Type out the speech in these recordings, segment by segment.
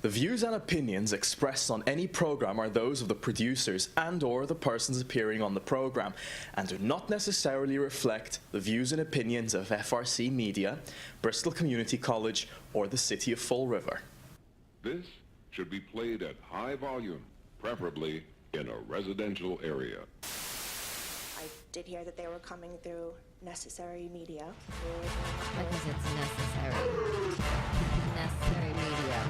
The views and opinions expressed on any program are those of the producers and/or the persons appearing on the program and do not necessarily reflect the views and opinions of FRC Media, Bristol Community College, or the City of Fall River. This should be played at high volume, preferably in a residential area. I did hear that they were coming through Necessary Media. Because it's necessary. Necessary Media.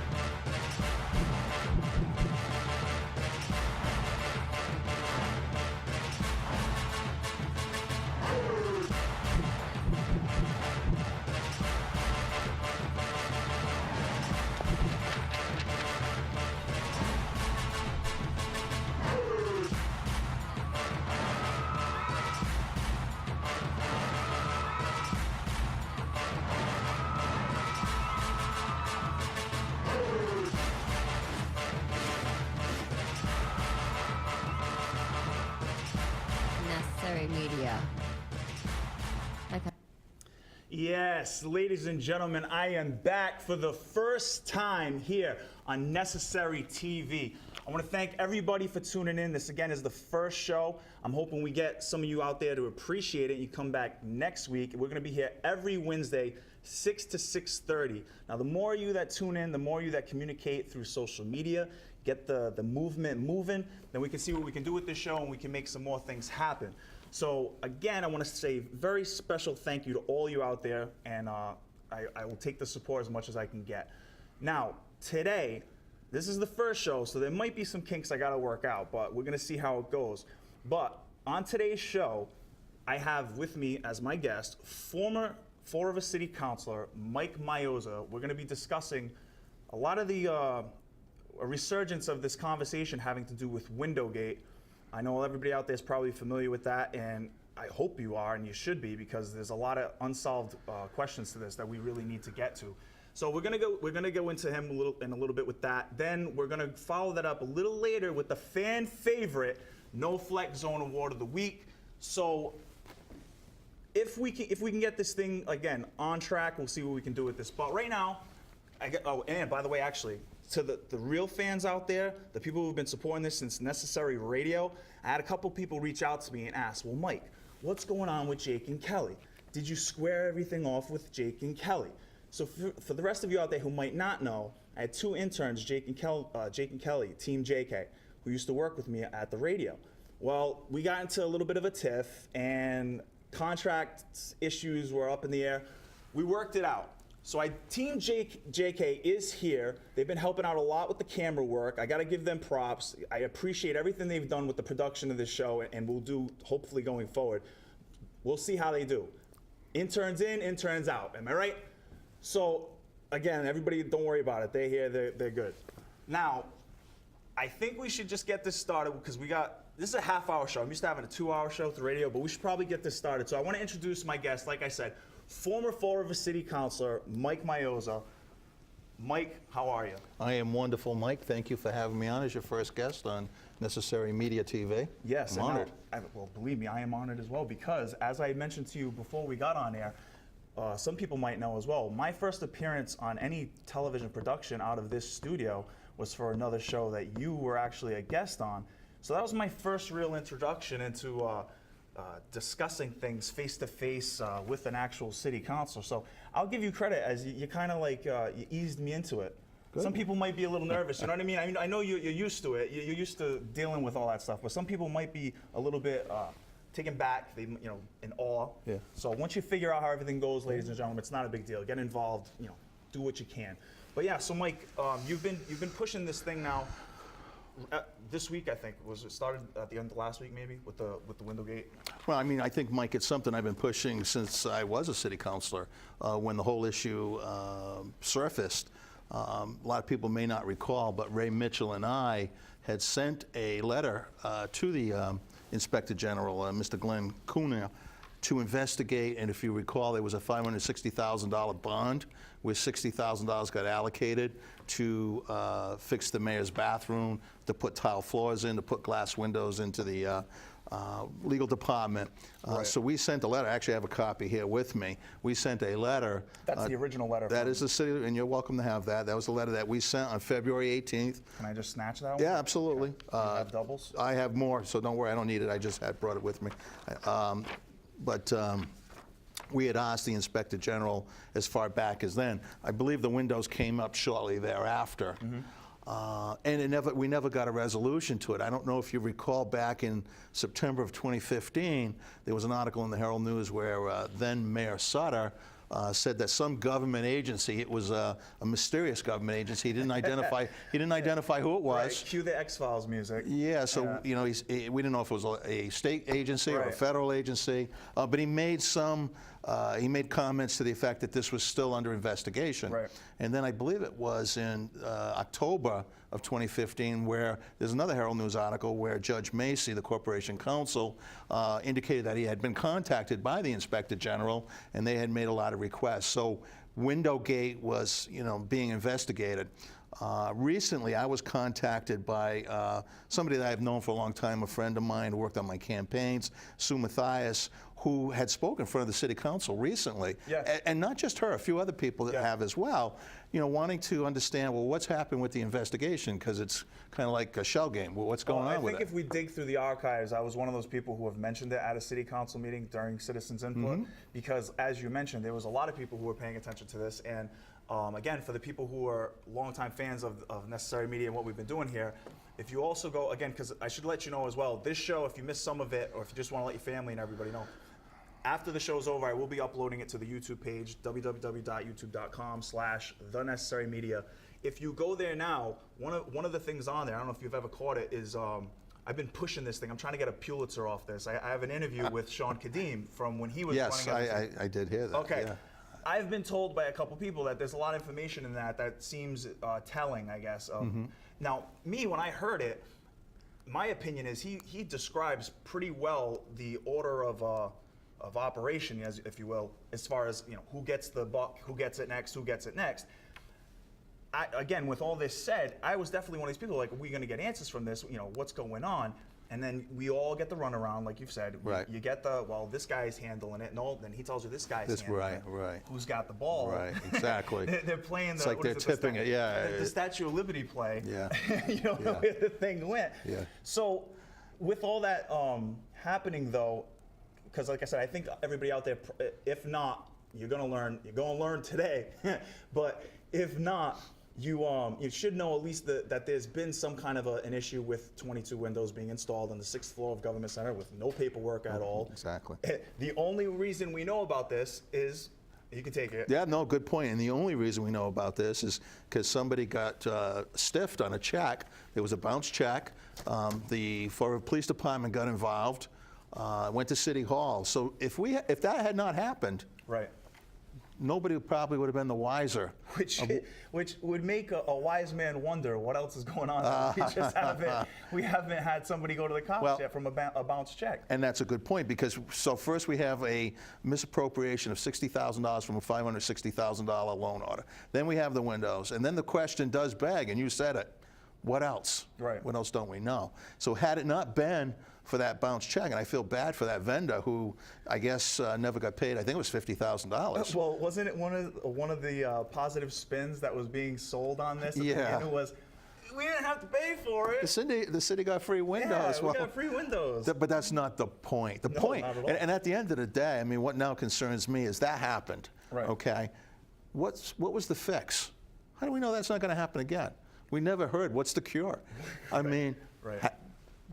Media. Okay. Yes, ladies and gentlemen, I am back for the first time here on Necessary TV. I want to thank everybody for tuning in. This, again, is the first show. I'm hoping we get some of you out there to appreciate it. You come back next week. We're going to be here every Wednesday, 6 to 6:30. Now, the more you that tune in, the more you that communicate through social media, get the movement moving, then we can see what we can do with this show and we can make some more things happen. So again, I want to say very special thank you to all you out there, and I will take the support as much as I can get. Now, today, this is the first show, so there might be some kinks I got to work out, but we're going to see how it goes. But on today's show, I have with me as my guest, former Fall River City Councilor Mike Miozza. We're going to be discussing a lot of the a resurgence of this conversation having to do with Windowgate. I know everybody out there is probably familiar with that, and I hope you are, and you should be, because there's a lot of unsolved questions to this that we really need to get to. So we're gonna go into him in a little bit with that. Then we're gonna follow that up a little later with the fan favorite No Flex Zone Award of the Week. So if we can get this thing again on track, we'll see what we can do with this. But right now, oh, and by the way, actually, to the real fans out there, the people who've been supporting this since Necessary Radio, I had a couple people reach out to me and ask, well, Mike, what's going on with Jake and Kelly? Did you square everything off with Jake and Kelly? So for the rest of you out there who might not know, I had two interns, Jake and Kelly, Team JK, who used to work with me at the radio. Well, we got into a little bit of a tiff, and contract issues were up in the air. We worked it out. So Team JK is here. They've been helping out a lot with the camera work. I got to give them props. I appreciate everything they've done with the production of this show, and we'll do hopefully going forward. We'll see how they do. Interns in, interns out. Am I right? So again, everybody, don't worry about it. They're here. They're good. Now, I think we should just get this started because this is a half-hour show. I'm used to having a 2-hour show through radio, but we should probably get this started. So I want to introduce my guest. Like I said, former Fall River City Councilor Mike Miozza. Mike, how are you? I am wonderful, Mike. Thank you for having me on as your first guest on Necessary Media TV. Yes, I'm honored. Well, believe me, I am honored as well because, as I mentioned to you before we got on air, some people might know as well, my first appearance on any television production out of this studio was for another show that you were actually a guest on. So that was my first real introduction into discussing things face-to-face with an actual city councilor. So I'll give you credit as you kind of like you eased me into it. Good. Some people might be a little nervous, you know what I mean? I know you're used to it. You're used to dealing with all that stuff, but some people might be a little bit taken back, in awe. Yeah. So once you figure out how everything goes, ladies and gentlemen, it's not a big deal. Get involved, do what you can. But yeah, so Mike, you've been pushing this thing now. This week, I think, was it started at the end of last week, maybe, with the Windowgate? Well, I mean, I think, Mike, it's something I've been pushing since I was a city councilor. When the whole issue surfaced, a lot of people may not recall, but Ray Mitchell and I had sent a letter to the Inspector General, Mr. Glenn Cunha, to investigate, and if you recall, there was a $560,000 bond where $60,000 got allocated to fix the mayor's bathroom, to put tile floors in, to put glass windows into the legal department. So we sent a letter. Actually, I have a copy here with me. We sent a letter. That's the original letter. That is the city, and you're welcome to have that. That was the letter that we sent on February 18th. Can I just snatch that one? Yeah, absolutely. Okay. Do you have doubles? I have more, so don't worry, I don't need it. I just had brought it with me. But we had asked the Inspector General as far back as then. I believe the windows came up shortly thereafter. And we never got a resolution to it. I don't know if you recall back in September of 2015, there was an article in the Herald News where then Mayor Sutter said that some government agency, it was a mysterious government agency, he didn't identify who it was. Right. Cue the X-Files music. Yeah, so you know, we didn't know if it was a state agency or a federal agency, but he made comments to the effect that this was still under investigation. Right. And then I believe it was in October of 2015 where there's another Herald News article where Judge Macy, the Corporation Counsel, indicated that he had been contacted by the Inspector General and they had made a lot of requests. So Windowgate was, you know, being investigated. Recently, I was contacted by somebody that I've known for a long time, a friend of mine who worked on my campaigns, Sue Mathias, who had spoken in front of the city council recently. Yes. And not just her, a few other people that have as well, you know, wanting to understand, well, what's happened with the investigation, because it's kind of like a shell game. Well, what's going on with it? I think if we dig through the archives, I was one of those people who have mentioned it at a city council meeting during citizens input, because as you mentioned, there was a lot of people who were paying attention to this. And again, for the people who are longtime fans of Necessary Media and what we've been doing here, if you also go, again, because I should let you know as well, this show, if you missed some of it, or if you just want to let your family and everybody know, after the show's over, I will be uploading it to the YouTube page, www.youtube.com/thenecessarymedia. If you go there now, one of the things on there, I don't know if you've ever caught it, is I've been pushing this thing. I'm trying to get a Pulitzer off this. I have an interview with Sean Kadim from when he was Yes, running. I did hear that. Okay. Yeah. I've been told by a couple people that there's a lot of information in that seems telling, I guess. Now, me, when I heard it, my opinion is he describes pretty well the order of operation, as if you will, as far as, you know, who gets the buck, who gets it next. Again, with all this said, I was definitely one of these people like, are we going to get answers from this? You know, what's going on? And then we all get the runaround, like you've said. Right. You get the, well, this guy's handling it. No, then he tells you this guy's handling it. Right. Who's got the ball? Right, exactly. They're playing the, It's like what they're is it, tipping it, yeah. The Statue of Liberty play. Yeah. You know, Yeah. where the thing went. Yeah. So with all that happening, though, because like I said, I think everybody out there, if not, you're gonna learn today. But if not, you should know at least that there's been some kind of an issue with 22 windows being installed on the 6th floor of Government Center with no paperwork at all. Exactly. The only reason we know about this is, you can take it. Yeah, no, good point. And the only reason we know about this is because somebody got stiffed on a check. There was a bounce check. The Florida Police Department got involved. Went to City Hall. So if that had not happened, Right. nobody probably would have been the wiser. Which would make a wise man wonder what else is going on. We haven't had somebody go to the cops yet from a bounce check. And that's a good point, because so first we have a misappropriation of $60,000 from a $560,000 loan order. Then we have the windows, and then the question does beg, and you said it, what else? Right. What else don't we know? So had it not been for that bounce check, and I feel bad for that vendor who I guess never got paid. I think it was $50,000. Well, wasn't it one of the positive spins that was being sold on this? Yeah. And it was, we didn't have to pay for it. The city got free windows. Yeah, we got free windows. But that's not the point. The point, not at all. and at the end of the day, I mean, what now concerns me is that happened. Right. Okay. What was the fix? How do we know that's not going to happen again? We never heard. What's the cure? I mean,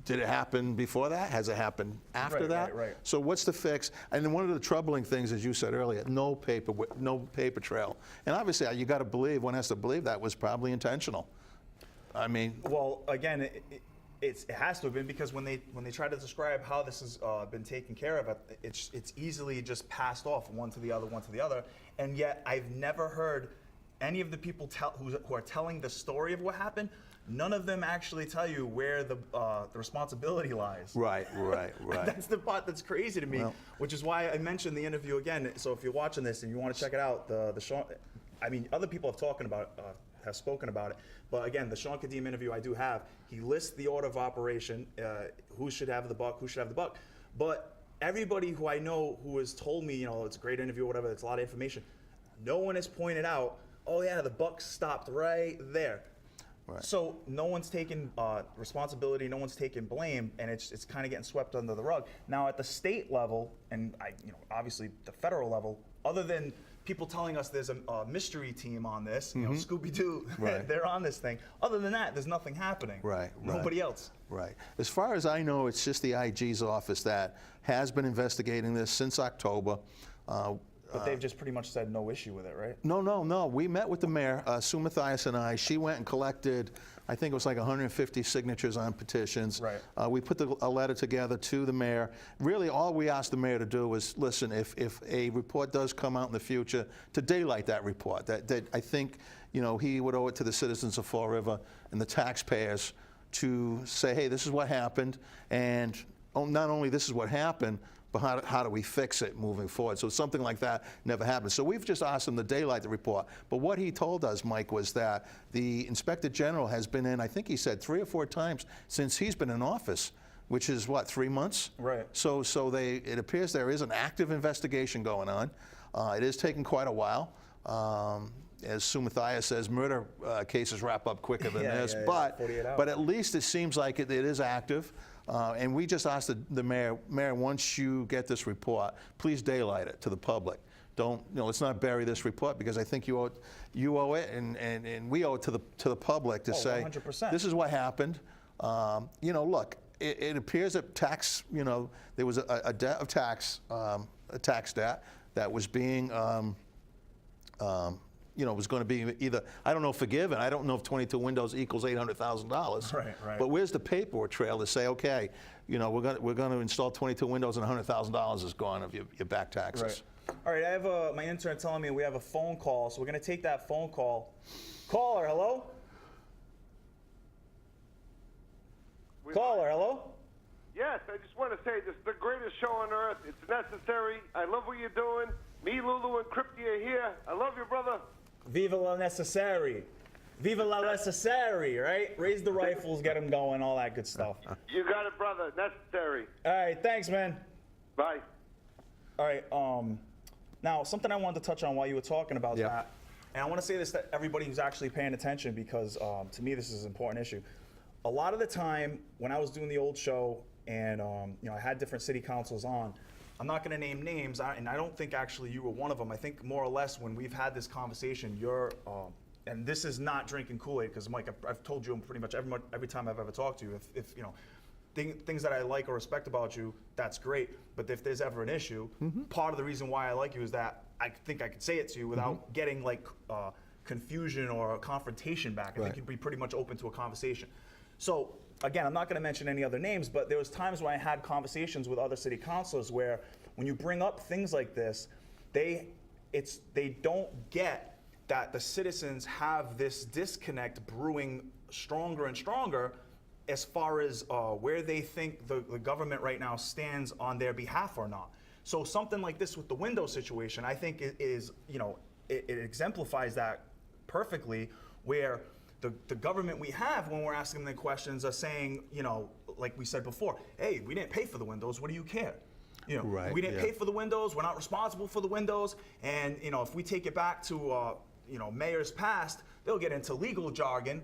did it happen before that? Has it happened after that? Right. So what's the fix? And then one of the troubling things, as you said earlier, no paper trail. And obviously, you got to believe, one has to believe that was probably intentional. I mean, well, again, it has to have been, because when they try to describe how this has been taken care of, it's easily just passed off one to the other, and yet I've never heard any of the people who are telling the story of what happened. None of them actually tell you where the responsibility lies. Right. That's the part that's crazy to me, which is why I mentioned the interview again. So if you're watching this and you want to check it out, the show, I mean, other people have have spoken about it. But again, the Sean Kadim interview I do have, he lists the order of operation, who should have the buck, who should have the buck. But everybody who I know who has told me, it's a great interview or whatever, it's a lot of information, no one has pointed out, oh yeah, the buck stopped right there. Right. So no one's taking responsibility, no one's taking blame, and it's kind of getting swept under the rug. Now at the state level, and obviously the federal level, other than people telling us there's a mystery team on this, Scooby-Doo, Right. they're on this thing. Other than that, there's nothing happening. Right. Nobody else. Right. As far as I know, it's just the IG's office that has been investigating this since October. But they've just pretty much said no issue with it, right? No. We met with the mayor, Sue Mathias and I. She went and collected, I think it was like 150 signatures on petitions. Right. We put a letter together to the mayor. Really, all we asked the mayor to do was, listen, if a report does come out in the future, to daylight that report. That I think, he would owe it to the citizens of Fall River and the taxpayers to say, hey, this is what happened, and not only this is what happened, but how do we fix it moving forward? So something like that never happened. So we've just asked him to daylight the report. But what he told us, Mike, was that the Inspector General has been in, I think he said 3 or 4 times since he's been in office, which is what, 3 months? Right. So it appears there is an active investigation going on. It is taking quite a while. As Sue Mathias says, murder cases wrap up quicker than this. Yeah, 48 hours. But at least it seems like it is active. And we just asked the mayor, once you get this report, please daylight it to the public. Don't, let's not bury this report, because I think you owe it, and we owe it to the public to say, 100%. This is what happened. Look, it appears that there was a debt of tax, a tax debt that was being was going to be either, I don't know, forgiven. I don't know if 22 windows equals $800,000. Right. But where's the paperwork trail to say, okay, we're going to install 22 windows and $100,000 is gone of your back taxes. Right. All right, I have my intern telling me we have a phone call, so we're going to take that phone call. Caller, hello? Caller, hello? Yes, I just want to say this is the greatest show on earth. It's necessary. I love what you're doing. Me, Lulu, and Crypty are here. I love you, brother. Viva la necessary. Viva la necessary, right? Raise the rifles, get them going, all that good stuff. You got it, brother. Necessary. All right, thanks, man. Bye. All right, now something I wanted to touch on while you were talking about that, and I want to say this to everybody who's actually paying attention, because to me this is an important issue. A lot of the time when I was doing the old show and I had different city councils on, I'm not going to name names, and I don't think actually you were one of them. I think more or less when we've had this conversation, you're, and this is not drinking Kool-Aid, because Mike, I've told you pretty much every time I've ever talked to you, if things that I like or respect about you, that's great. But if there's ever an issue, part of the reason why I like you is that I think I could say it to you without getting like confusion or a confrontation back. I think you'd be pretty much open to a conversation. So again, I'm not going to mention any other names, but there was times when I had conversations with other city councilors where when you bring up things like this, they don't get that the citizens have this disconnect brewing stronger and stronger as far as where they think the government right now stands on their behalf or not. So something like this with the window situation, I think it exemplifies that perfectly, where the government we have, when we're asking them questions, are saying, like we said before, hey, we didn't pay for the windows, what do you care? We didn't pay for the windows, we're not responsible for the windows, and if we take it back to mayors past, they'll get into legal jargon.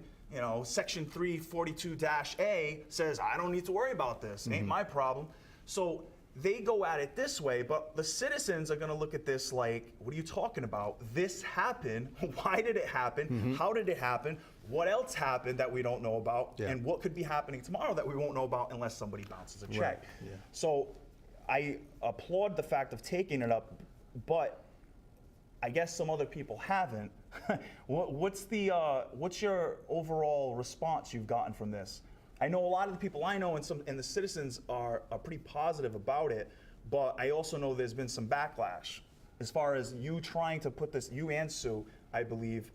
Section 342-A says, I don't need to worry about this, ain't my problem. So they go at it this way, but the citizens are going to look at this like, what are you talking about? This happened. Why did it happen? How did it happen? What else happened that we don't know about? And what could be happening tomorrow that we won't know about unless somebody bounces a check? So I applaud the fact of taking it up, but I guess some other people haven't. What's your overall response you've gotten from this? I know a lot of the people I know and the citizens are pretty positive about it, but I also know there's been some backlash as far as you trying to put this, you and Sue, I believe,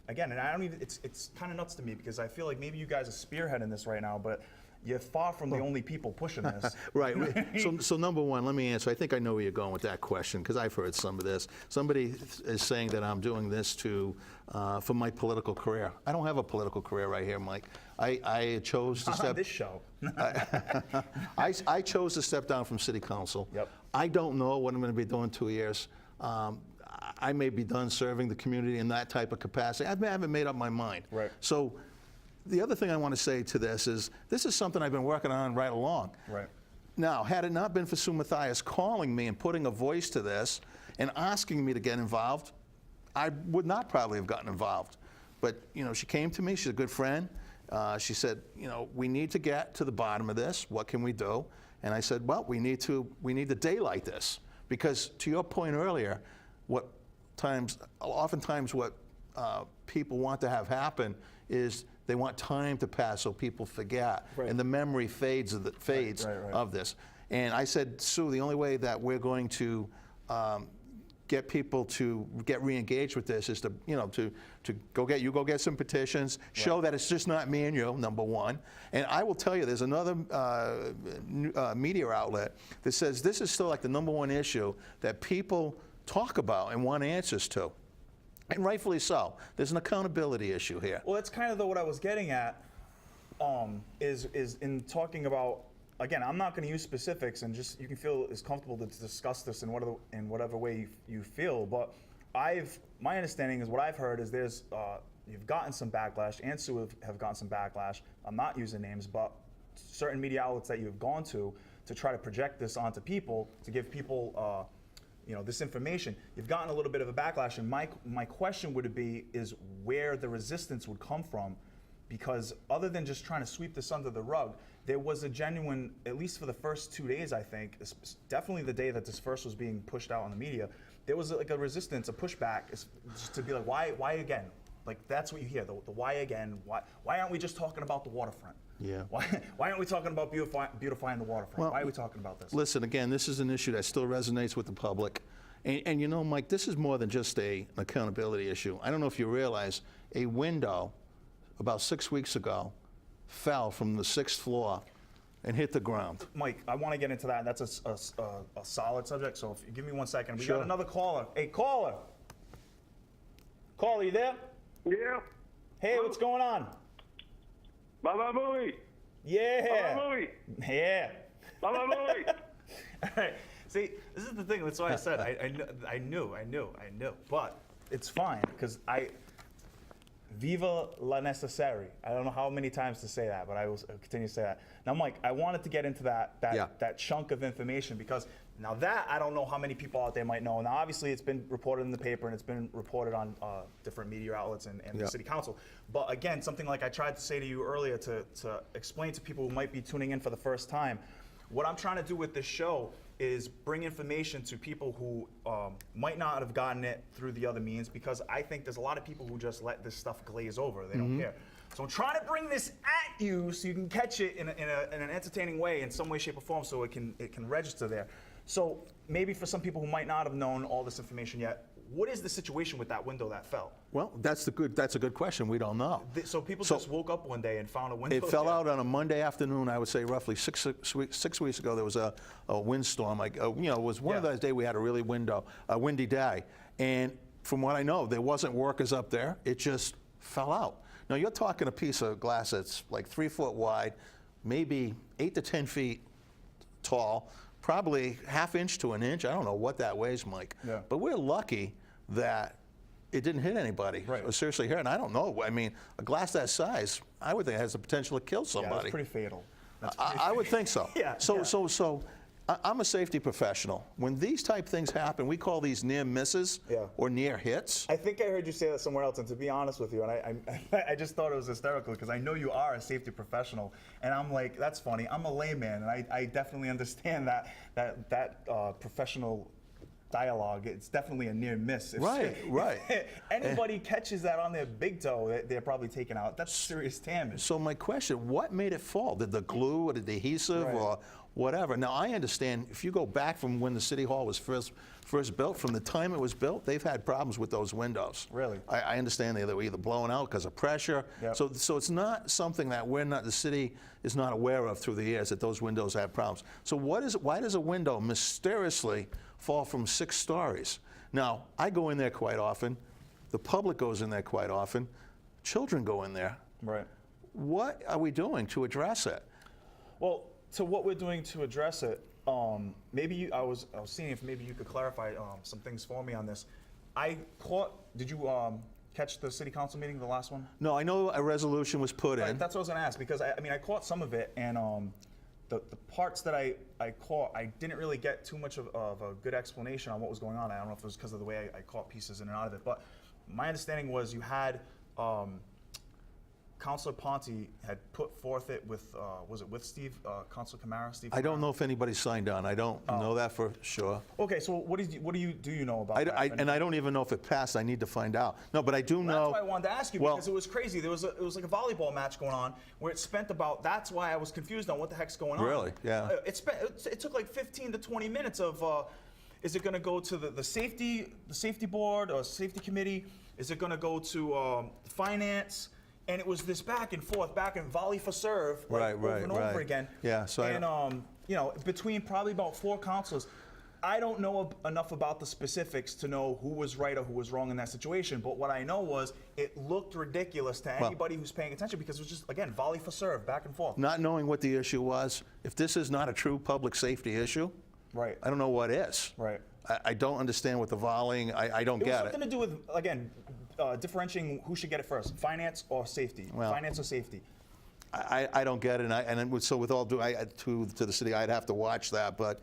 again, and I don't even, it's kind of nuts to me because I feel like maybe you guys are spearheading this right now, but you're far from the only people pushing this. Right. So number one, let me answer. I think I know where you're going with that question because I've heard some of this. Somebody is saying that I'm doing this for my political career. I don't have a political career right here, Mike. I chose to On this show. I chose to step down from city council. Yep. I don't know what I'm going to be doing 2 years. I may be done serving the community in that type of capacity. I haven't made up my mind. Right. So the other thing I want to say to this is something I've been working on right along. Right. Now, had it not been for Sue Mathias calling me and putting a voice to this and asking me to get involved, I would not probably have gotten involved. But, she came to me. She's a good friend. She said, we need to get to the bottom of this. What can we do? And I said, well, we need to daylight this. Because to your point earlier, oftentimes what people want to have happen is they want time to pass so people forget, right. and the memory fades of this. And I said, Sue, the only way that we're going to get people to get re-engaged with this is to go get some petitions, show that it's just not me and you, number one. And I will tell you, there's another media outlet that says this is still like the number one issue that people talk about and want answers to. And rightfully so. There's an accountability issue here. Well, that's kind of what I was getting at, is in talking about, again, I'm not going to use specifics, and just you can feel as comfortable to discuss this in whatever way you feel. But my understanding is what I've heard is you've gotten some backlash, and Sue have gotten some backlash. I'm not using names, but certain media outlets that you've gone to try to project this onto people, to give people this information. You've gotten a little bit of a backlash, and my question is where the resistance would come from, because other than just trying to sweep this under the rug, there was a genuine, at least for the first 2 days, I think, definitely the day that this first was being pushed out on the media, there was like a resistance, a pushback, just to be like, why again? Like, that's what you hear, the why again? Why aren't we just talking about the waterfront? Yeah. Why aren't we talking about beautifying the waterfront? Well, why are we talking about this? Listen, again, this is an issue that still resonates with the public. And Mike, this is more than just an accountability issue. I don't know if you realize, a window about 6 weeks ago fell from the 6th floor and hit the ground. Mike, I want to get into that. That's a solid subject, so if you give me 1 second. We Sure. got another caller. Hey, caller. Caller, you there? Yeah. Hey, what's going on? Baba Booey. Yeah. Baba Booey. Yeah. Baba Booey. All right. See, this is the thing. That's why I said I knew. But it's fine because Viva la necessary. I don't know how many times to say that, but I will continue to say that. Now, Mike, I wanted to get into that chunk of information because now that I don't know how many people out there might know. Now, obviously, it's been reported in the paper and it's been reported on different media outlets and the city council. But again, something like I tried to say to you earlier to explain to people who might be tuning in for the first time, what I'm trying to do with this show is bring information to people who might not have gotten it through the other means, because I think there's a lot of people who just let this stuff glaze over. They don't care. So I'm trying to bring this at you so you can catch it in an entertaining way, in some way, shape, or form, so it can register there. So maybe for some people who might not have known all this information yet, what is the situation with that window that fell? Well, that's a good question. We don't know. So people just woke up one day and found a window. It fell out on a Monday afternoon. I would say roughly six weeks ago. There was a windstorm. It was one of those days we had a really windy day. And from what I know, there wasn't workers up there. It just fell out. Now you're talking a piece of glass that's like 3 foot wide, maybe 8 to 10 feet tall, probably ½ inch to an inch. I don't know what that weighs, Mike. Yeah. But we're lucky that it didn't hit anybody. Right. Or seriously hurt. And I don't know. I mean, a glass that size, I would think has the potential to kill somebody. Yeah, that's pretty fatal. I would think so. Yeah, So I'm a safety professional. When these type things happen, we call these near misses or near hits. I think I heard you say that somewhere else, and to be honest with you, and I just thought it was hysterical because I know you are a safety professional, and I'm like, that's funny. I'm a layman, and I definitely understand that professional dialogue. It's definitely a near miss. Right. Anybody catches that on their big toe, they're probably taken out. That's serious damage. So my question, what made it fall? Did the glue or the adhesive or whatever. Now, I understand if you go back from when the City Hall was first built, from the time it was built, they've had problems with those windows. Really? I understand they were either blowing out because of pressure. Yep. So it's not something that the city is not aware of through the years, that those windows have problems. So why does a window mysteriously fall from 6 stories? Now, I go in there quite often. The public goes in there quite often. Children go in there. Right. What are we doing to address it? Well, to what we're doing to address it, maybe I was seeing if maybe you could clarify some things for me on this. Did you catch the city council meeting, the last one? No, I know a resolution was put in. That's what I was going to ask, because I mean, I caught some of it, and the parts that I caught, I didn't really get too much of a good explanation on what was going on. I don't know if it was because of the way I caught pieces in and out of it, but my understanding was you had Councilor Ponte had put forth it with, was it with Steve, Councilor Camara, Steve? I don't know if anybody signed on. I don't know that for sure. Okay, so what do you know about that? And I don't even know if it passed. I need to find out. No, but I do know. That's why I wanted to ask you, because it was crazy. It was like a volleyball match going on where it spent about. That's why I was confused on what the heck's going on. Really? Yeah. It took like 15 to 20 minutes of. Is it going to go to the safety board or safety committee? Is it going to go to finance? And it was this back and volley for serve, like, over and over again. Yeah. So you know, between probably about 4 councilors, I don't know enough about the specifics to know who was right or who was wrong in that situation. But what I know was it looked ridiculous to anybody who's paying attention, because it was just, again, volley for serve, back and forth. not knowing what the issue was, if this is not a true public safety issue, Right. I don't know what is. Right. I don't understand what the volleying. I don't It was get something to do with, again, differentiating who should get it first, finance or safety. Well, finance or safety. I don't get it, so with all due to the city, I'd have to watch that. But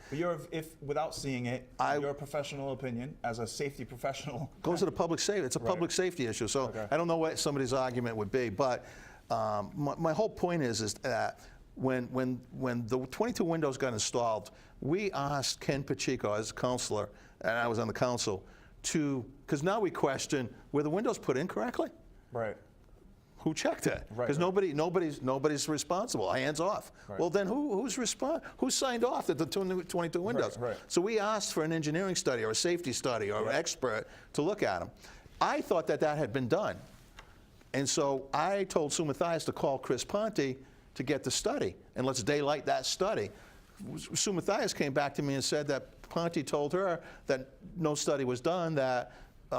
Without seeing it, your professional opinion as a safety professional goes to the public safety. It's a public safety issue. So Okay. I don't know what somebody's argument would be, but my whole point is that when the 22 windows got installed, we asked Ken Pacheco as councilor, and I was on the council, because now we question, were the windows put in correctly? Right. Who checked it? Right, Because nobody's responsible. Hands off. Right. Well, then who signed off at the 22 windows? Right. So we asked for an engineering study or a safety study or an expert to look at them. I thought that had been done, and so I told Sue Mathias to call Chris Ponte to get the study, and let's daylight that study. Sue Mathias came back to me and said that Ponte told her that no study was done, that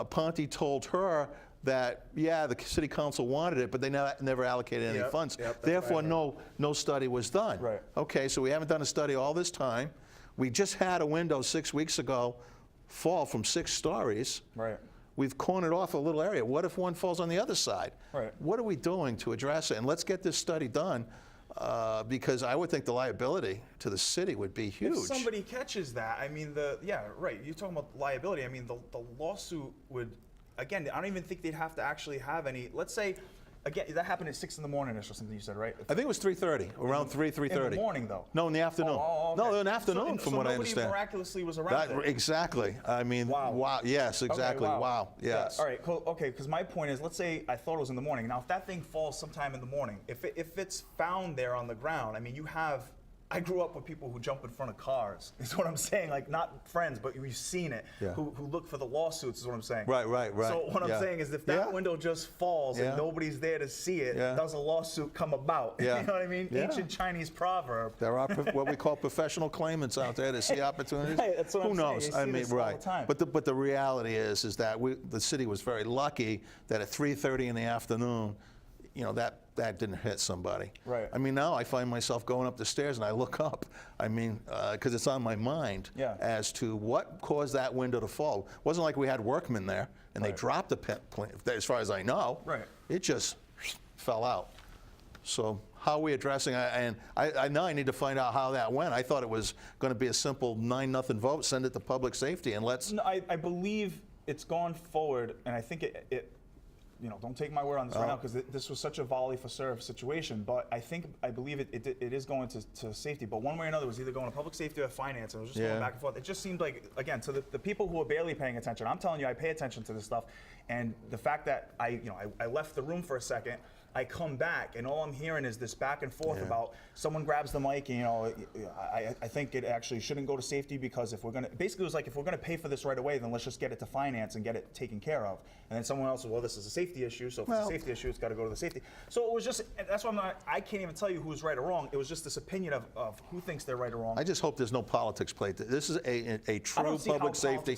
Ponte told her that, yeah, the city council wanted it, but they never allocated any funds. Therefore, no study was done. Right. Okay, so we haven't done a study all this time. We just had a window 6 weeks ago fall from 6 stories. Right. We've cornered off a little area. What if one falls on the other side? Right. What are we doing to address it? And let's get this study done, because I would think the liability to the city would be huge. If somebody catches that, I mean, right, you're talking about liability. I mean, the lawsuit would, again, I don't even think they'd have to actually have any, let's say, again, that happened at 6 in the morning or something you said, right? I think it was 3:30, around 3:30. In the morning, though? No, in the afternoon. Oh, okay. No, in the afternoon, from what I understand. So nobody miraculously was around it? Exactly. I mean, wow. Yes, exactly. Okay, wow. Yes. Yeah, all right, cool. Okay, because my point is, let's say I thought it was in the morning. Now, if that thing falls sometime in the morning, if it's found there on the ground, I mean, I grew up with people who jump in front of cars, is what I'm saying. Like, not friends, but we've seen it, who look for the lawsuits, is what I'm saying. Right. So what I'm saying is, if that window just falls and nobody's there to see it, does a lawsuit come about? Yeah. You know what I mean? Yeah. Ancient Chinese proverb. There are what we call professional claimants out there that see opportunities. Right, that's what Who I'm knows? saying. You see this all the time. But the reality is that the city was very lucky that at 3:30 in the afternoon, that didn't hit somebody. Right. I mean, now I find myself going up the stairs and I look up. I mean, because it's on my mind as to what caused that window to fall. It wasn't like we had workmen there and they dropped the pin, as far as I know. Right. It just fell out. So how are we addressing it? And I now I need to find out how that went. I thought it was going to be a simple 9-0 vote, send it to public safety, and let's. No, I believe it's gone forward, and I think it don't take my word on this right now, because this was such a volley for serve situation, but I believe it is going to safety. But one way or another, it was either going to public safety or finance, and it was just going back and forth. It just seemed like, again, to the people who are barely paying attention, I'm telling you, I pay attention to this stuff, and the fact that I left the room for a second, I come back, and all I'm hearing is this back and forth about someone grabs the mic, and I think it actually shouldn't go to safety because if we're gonna, basically it was like if we're gonna pay for this right away, then let's just get it to finance and get it taken care of. And then someone else, well, this is a safety issue, so if it's a safety issue, it's got to go to the safety. So it was just, that's why I can't even tell you who's right or wrong. It was just this opinion of who thinks they're right or wrong. I just hope there's no politics played. This is a true public safety.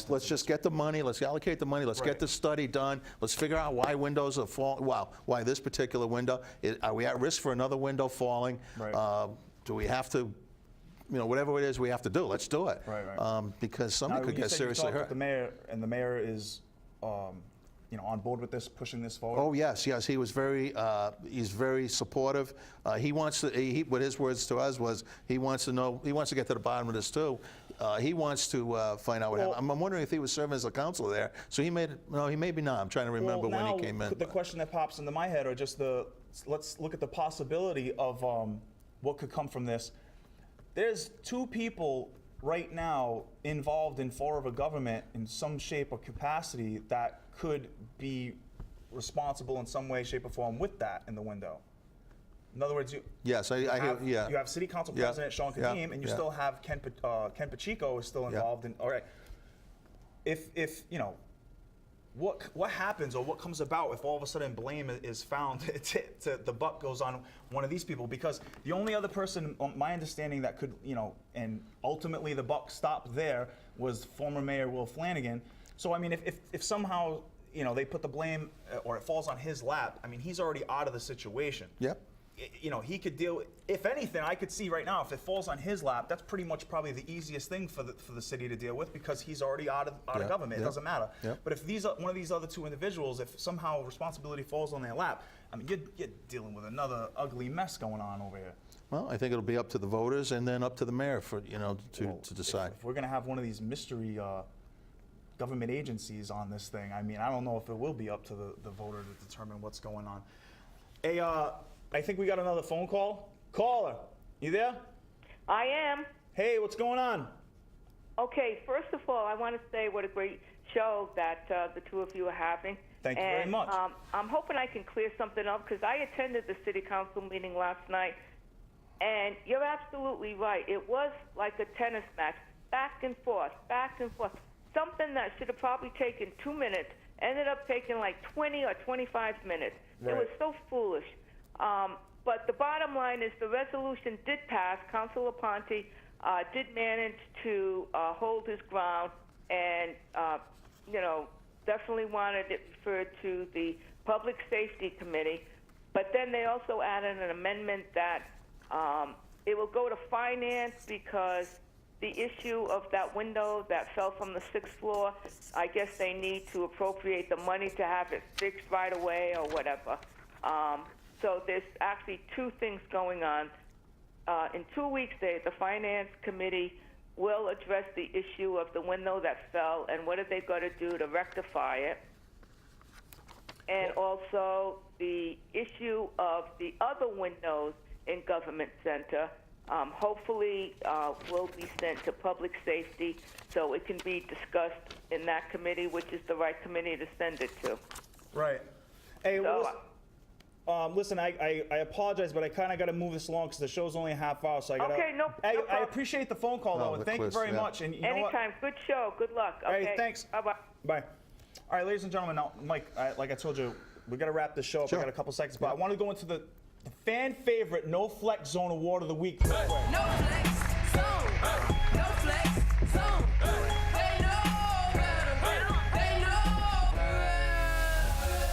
Let's just get the money. Let's allocate the money. Let's get the study done. Let's figure out why windows are falling. Wow, why this particular window? Are we at risk for another window falling? Right. Do we have to? Whatever it is we have to do, let's do it. Right. Because somebody could get seriously hurt. With the mayor, and the mayor is, on board with this, pushing this forward. Oh yes, he was he's very supportive. He wants to. What his words to us was, he wants to get to the bottom of this too. He wants to find out what happened. I'm wondering if he was serving as a counselor there. So he maybe not. I'm trying to remember when he came in. The question that pops into my head are just let's look at the possibility of what could come from this. There's 2 people right now involved in form of a government in some shape or capacity that could be responsible in some way, shape, or form with that in the window. In other words, you have City Council President Sean Kadim, and you still have Ken Pacheco is still involved in. All right, if what happens or what comes about if all of a sudden blame is found, the buck goes on one of these people? Because the only other person, my understanding, that could, and ultimately the buck stopped there was former Mayor Will Flanagan. So I mean, if somehow they put the blame or it falls on his lap, I mean, he's already out of the situation. Yep. He could deal. If anything, I could see right now, if it falls on his lap, that's pretty much probably the easiest thing for the city to deal with, because he's already out of government. It doesn't matter. But if one of these other 2 individuals, if somehow responsibility falls on their lap, I mean, you're dealing with another ugly mess going on over here. Well, I think it'll be up to the voters and then up to the mayor for to decide. If we're going to have one of these mystery government agencies on this thing, I mean, I don't know if it will be up to the voter to determine what's going on. Hey, I think we got another phone call. Caller, you there? I am. Hey, what's going on? Okay, first of all, I want to say what a great show that the 2 of you are having. Thank you very much. I'm hoping I can clear something up, because I attended the city council meeting last night, and you're absolutely right. It was like a tennis match, back and forth, back and forth. Something that should have probably taken 2 minutes ended up taking like 20 or 25 minutes. Right. It was so foolish. But the bottom line is the resolution did pass. Councilor Ponte did manage to hold his ground, and definitely wanted it referred to the Public Safety Committee. But then they also added an amendment that it will go to Finance, because the issue of that window that fell from the 6th floor, I guess they need to appropriate the money to have it fixed right away or whatever. So there's actually 2 things going on. In 2 weeks, the Finance Committee will address the issue of the window that fell and what are they going to do to rectify it. And also the issue of the other windows in Government Center, hopefully will be sent to Public Safety so it can be discussed in that committee, which is the right committee to send it to. Right. Hey, listen, I apologize, but I kind of got to move this along because the show's only a half hour, so I got to... Okay, no I problem. appreciate the phone call, though, and thank you very much. And you know what? Anytime. Good show. Good luck. Okay. Hey, thanks. Bye-bye. Bye. All right, ladies and gentlemen, now, Mike, like I told you, we got to wrap this show up. I got a couple seconds, but I want to go into the fan favorite No Flex Zone Award of the Week. No flex zone. No flex zone. They know better. They know better.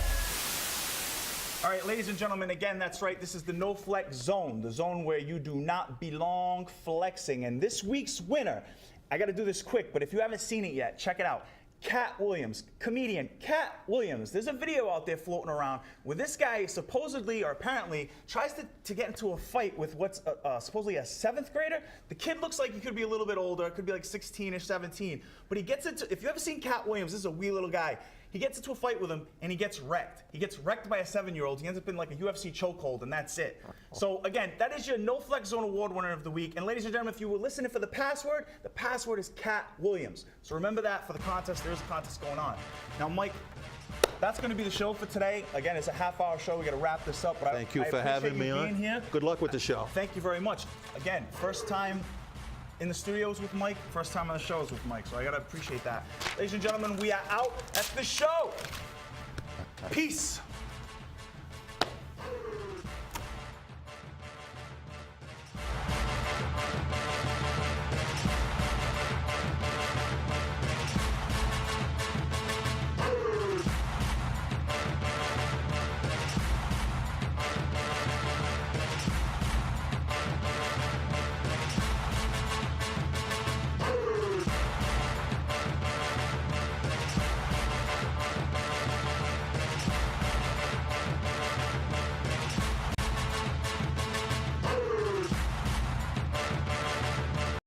All right, ladies and gentlemen, again, that's right. This is the No Flex Zone, the zone where you do not belong flexing. And this week's winner, I got to do this quick, but if you haven't seen it yet, check it out. Cat Williams, comedian Cat Williams. There's a video out there floating around where this guy supposedly or apparently tries to get into a fight with what's supposedly a 7th grader. The kid looks like he could be a little bit older. It could be like 16-ish, 17. But he gets into, if you ever seen Cat Williams, this is a wee little guy. He gets into a fight with him and he gets wrecked. He gets wrecked by a 7-year-old. He ends up in like a UFC chokehold and that's it. So again, that is your No Flex Zone Award winner of the week. And ladies and gentlemen, if you were listening for the password is Cat Williams. So remember that for the contest. There is a contest going on. Now, Mike, that's going to be the show for today. Again, it's a half-hour show. We got to wrap this up. But Thank you I for having me appreciate you on. being here. Good luck with the show. Thank you very much. Again, first time in the studios with Mike, first time on the shows with Mike, so I gotta appreciate that. Ladies and gentlemen, we are out at the show. Peace.